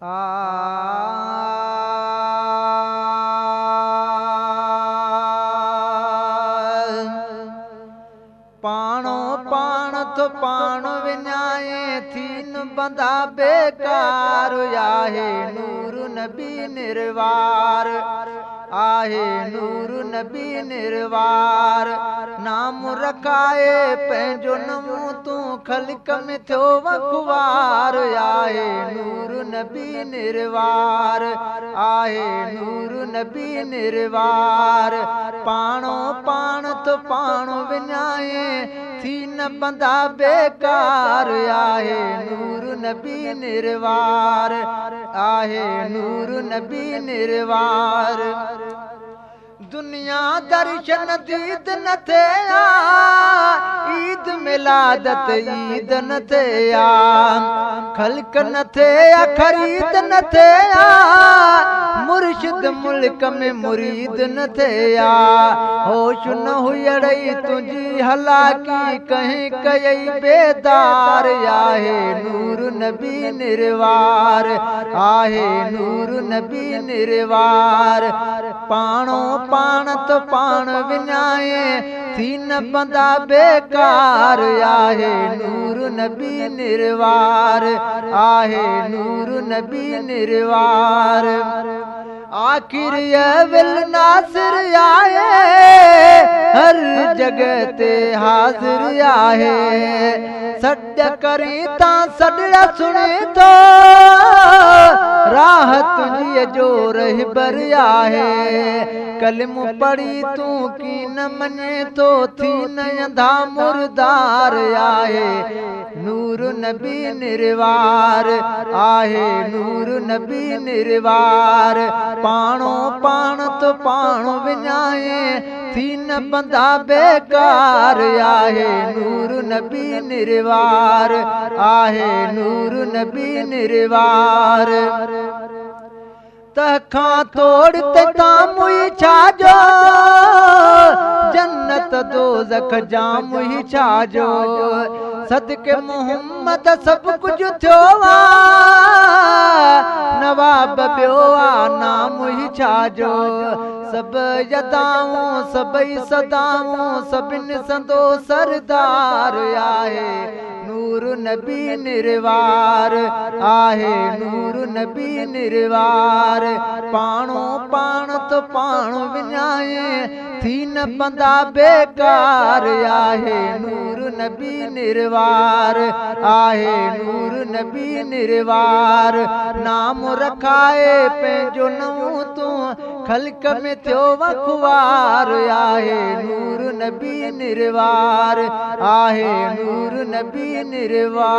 आ पाणो पाण तो पाण विञाए थी न बंदा बेकार आहे नूर नबी निर्वार आहे नूर नबी निर्वार नाम रखाए पंहिंजो नमूं तूं ख़ल्क़ में थियो वखवार आहे नूर नबी निर्वार आहे नूर नबी निर्वार पाणो पाण तो पाण विञाए थी न बंदा बेकार आहे नूर नबी निर्वार आहे नूर नबी निर्वार दुनिया दर्शन दीद न थे ईद मिलादत ईद न थे खल्क न थे खरीद न थे मुर्शिद मुल्क में मुरीद न थे होश न हुई तुझी हलाकी कहीं कई बेदार आहे नूर नबी निर्वार आहे नूर नबी निर्वार पाणो पाण तो पाण विञाए थी न बंदा बेकार आहे नूर नबी निर्वार आहे नूर नबी निर्वार आखिर ये विल नासिर आए हर जगह ते हाजिर आहे सड करी ता सडड़ा सुने तो राह तुझी जो रहबर आहे कलम पढ़ी तू की न मने तो थी न अंधा मुर्दार आहे नूर नबी निर्वार आहे नूर नबी निर्वार पाणो पाण तो पाण विञाए थी न बंदा बेकार आहे नूर नबी निर्वार आहे नूर नबी निर्वार तखां तोड़ ते तामुई छाजो जन्नत दोज़ख जामुई छाजो सदके मोहम्मद सब कुछ थियो नवाब ॿियो नाम ही छाजो सब यदाऊं सबई सदाऊं सभिनि संदो सरदार आहे नूर नबी निर्वार आहे नूर नबी निर्वार पाणो पाण तो पाण विञाए थी न बंदा बेकार आहे नूर नबी निर्वार आहे नूर नबी निर्वार नाम रखाए पंहिंजो नमूं तूं ख़ल्क़ में थियो वखवार आहे नूर नबी निर्वार आहे नूर नबी निर्वार।